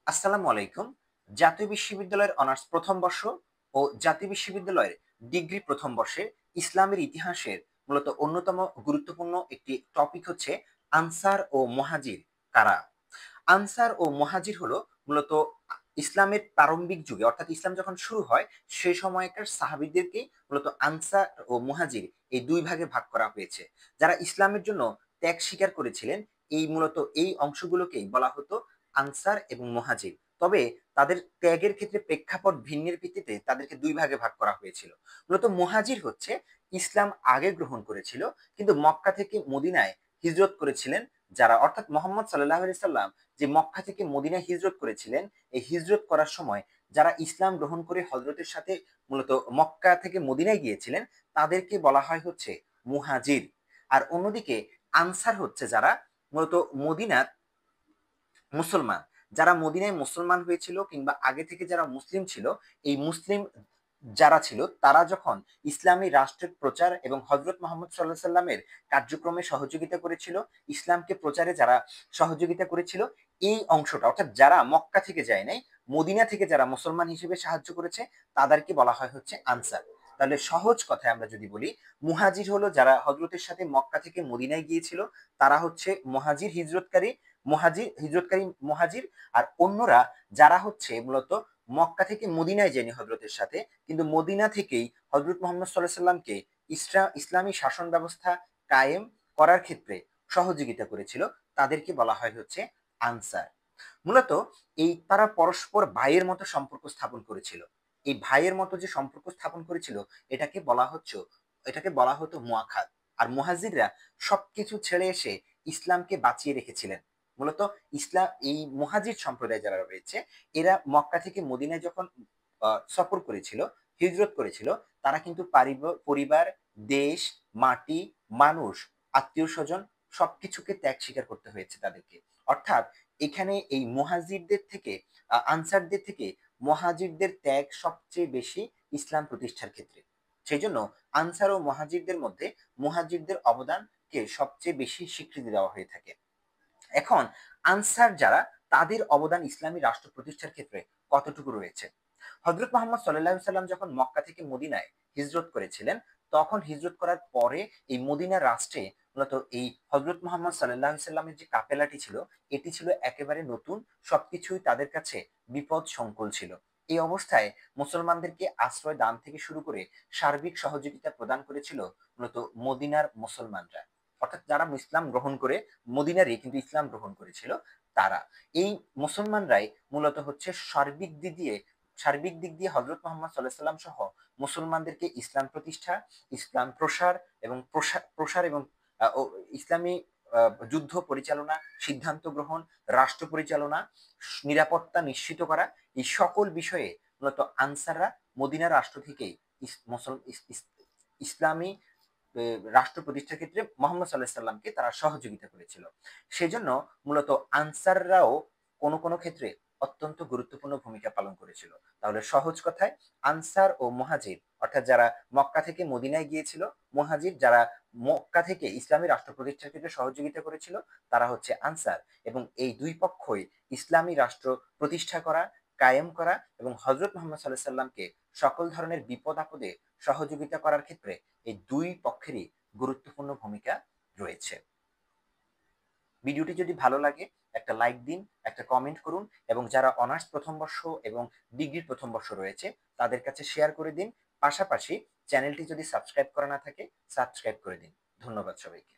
আসসালামু আলাইকুম। জাতীয় বিশ্ববিদ্যালয়ের অনার্স প্রথম বর্ষ ও জাতীয় বিশ্ববিদ্যালয়ের ডিগ্রি প্রথম বর্ষের ইসলামের ইতিহাসের মূলত অন্যতম গুরুত্বপূর্ণ একটি টপিক হচ্ছে আনসার ও মুহাজির কারা। আনসার ও মুহাজির হলো মূলত ইসলামের প্রারম্ভিক যুগে, অর্থাৎ ইসলাম যখন শুরু হয় সেই সময়কার সাহাবীদেরকে মূলত আনসার ও মুহাজির এই দুই ভাগে ভাগ করা হয়েছে। যারা ইসলামের জন্য ত্যাগ স্বীকার করেছিলেন, এই মূলত এই অংশগুলোকেই বলা হতো আনসার এবং মুহাজির। তবে তাদের ত্যাগের ক্ষেত্রে প্রেক্ষাপট ভিন্নের ভিত্তিতে তাদেরকে দুই ভাগে ভাগ করা হয়েছিল। মূলত মুহাজির হচ্ছে ইসলাম আগে গ্রহণ করেছিল, কিন্তু মক্কা থেকে মদিনায় হিজরত করেছিলেন যারা, অর্থাৎ মোহাম্মদ সাল্লাহ আলি সাল্লাম যে মক্কা থেকে মদিনায় হিজরত করেছিলেন, এই হিজরত করার সময় যারা ইসলাম গ্রহণ করে হজরতের সাথে মূলত মক্কা থেকে মদিনায় গিয়েছিলেন, তাদেরকে বলা হয় হচ্ছে মুহাজির। আর অন্যদিকে আনসার হচ্ছে যারা মূলত মদিনার মুসলমান, যারা মদিনায় মুসলমান হয়েছিল কিংবা আগে থেকে যারা মুসলিম ছিল, এই মুসলিম যারা ছিল তারা যখন ইসলামী রাষ্ট্রের প্রচার এবং হজরত মোহাম্মদ সাল্লাহ সাল্লামের কার্যক্রমে সহযোগিতা করেছিল, ইসলামকে প্রচারে যারা সহযোগিতা করেছিল, এই অংশটা অর্থাৎ যারা মক্কা থেকে যায় নাই, মদিনা থেকে যারা মুসলমান হিসেবে সাহায্য করেছে, তাদেরকে বলা হয় হচ্ছে আনসার। তাহলে সহজ কথায় আমরা যদি বলি, মুহাজির হলো যারা হজরতের সাথে মক্কা থেকে মদিনায় গিয়েছিল, তারা হচ্ছে মুহাজির হিজরতকারী, মুহাজির। আর অন্যরা যারা হচ্ছে মূলত মক্কা থেকে মদিনায় যায়নি হজরতের সাথে, কিন্তু মদিনা থেকেই হজরত মোহাম্মদ সাল্লাহ সাল্লামকে ইসলামী শাসন ব্যবস্থা কায়েম করার ক্ষেত্রে সহযোগিতা করেছিল, তাদেরকে বলা হয় হচ্ছে আনসার। মূলত এই তারা পরস্পর ভাইয়ের মতো সম্পর্ক স্থাপন করেছিল। এই ভাইয়ের মতো যে সম্পর্ক স্থাপন করেছিল, এটাকে বলা হতো মুআখাত। আর মুহাজিররা সবকিছু ছেড়ে এসে ইসলামকে বাঁচিয়ে রেখেছিলেন। মূলত ইসলাম এই মুহাজির সম্প্রদায় যারা রয়েছে, এরা মক্কা থেকে মদিনায় যখন সফর করেছিল, হিজরত করেছিল, তারা কিন্তু পরিবার, দেশ, মাটি, মানুষ, আত্মীয় স্বজন সবকিছুকে ত্যাগ স্বীকার করতে হয়েছে তাদেরকে। অর্থাৎ এখানে এই মুহাজিরদের থেকে আনসারদের থেকে মুহাজিরদের ত্যাগ সবচেয়ে বেশি ইসলাম প্রতিষ্ঠার ক্ষেত্রে। সেই জন্য আনসার ও মুহাজিরদের মধ্যে মুহাজিরদের অবদানকে সবচেয়ে বেশি স্বীকৃতি দেওয়া হয়ে থাকে। এখন আনসার যারা, তাদের অবদান ইসলামী রাষ্ট্র প্রতিষ্ঠার ক্ষেত্রে কতটুকু রয়েছে? হজরত মোহাম্মদ সাল্লাহ সাল্লাম যখন মক্কা থেকে মদিনায় হিজরত করেছিলেন, তখন হিজরত করার পরে এই মদিনা রাষ্ট্রে মূলত এই হজরত মোহাম্মদ সাল্লাহ সাল্লামের যে কাফেলাটি ছিল, এটি ছিল একেবারে নতুন, সবকিছুই তাদের কাছে বিপদ সংকুল ছিল। এই অবস্থায় মুসলমানদেরকে আশ্রয় দান থেকে শুরু করে সার্বিক সহযোগিতা প্রদান করেছিল মূলত মদিনার মুসলমানরা, অর্থাৎ যারা ইসলাম গ্রহণ করে মদিনারই কিন্তু ইসলাম গ্রহণ করেছিল তারা। এই মুসলমানরাই মূলত হচ্ছে সার্বিক দিক দিয়ে হজরত মোহাম্মদ সাল্লাহ সাল্লাম সহ মুসলমানদেরকে ইসলাম প্রতিষ্ঠা, ইসলাম প্রসার এবং প্রসার এবং ও ইসলামী যুদ্ধ পরিচালনা, সিদ্ধান্ত গ্রহণ, রাষ্ট্র পরিচালনা, নিরাপত্তা নিশ্চিত করা, এই সকল বিষয়ে মূলত আনসাররা মদিনা রাষ্ট্র থেকেই ইসলামী রাষ্ট্র প্রতিষ্ঠার ক্ষেত্রে মোহাম্মদ সাল্লাহ সাল্লামকে তারা সহযোগিতা করেছিল। সেজন্য মূলত আনসাররাও কোনো কোনো ক্ষেত্রে অত্যন্ত গুরুত্বপূর্ণ ভূমিকা পালন করেছিল। তাহলে সহজ কথায়, আনসার ও মুহাজির অর্থাৎ যারা মক্কা থেকে মদিনায় গিয়েছিল, মুহাজির যারা মক্কা থেকে ইসলামী রাষ্ট্র প্রতিষ্ঠার ক্ষেত্রে সহযোগিতা করেছিল, তারা হচ্ছে আনসার। এবং এই দুই পক্ষই ইসলামী রাষ্ট্র প্রতিষ্ঠা করা, কায়েম করা এবং হজরত মোহাম্মদ সাল্লাহ সাল্লামকে সকল ধরনের বিপদ আপদে সহযোগিতা করার ক্ষেত্রে এই দুই পক্ষেরই গুরুত্বপূর্ণ ভূমিকা রয়েছে। ভিডিওটি যদি ভালো লাগে একটা লাইক দিন, একটা কমেন্ট করুন, এবং যারা অনার্স প্রথম বর্ষ এবং ডিগ্রির প্রথম বর্ষ রয়েছে তাদের কাছে শেয়ার করে দিন। পাশাপাশি চ্যানেলটি যদি সাবস্ক্রাইব করা না থাকে, সাবস্ক্রাইব করে দিন। ধন্যবাদ সবাইকে।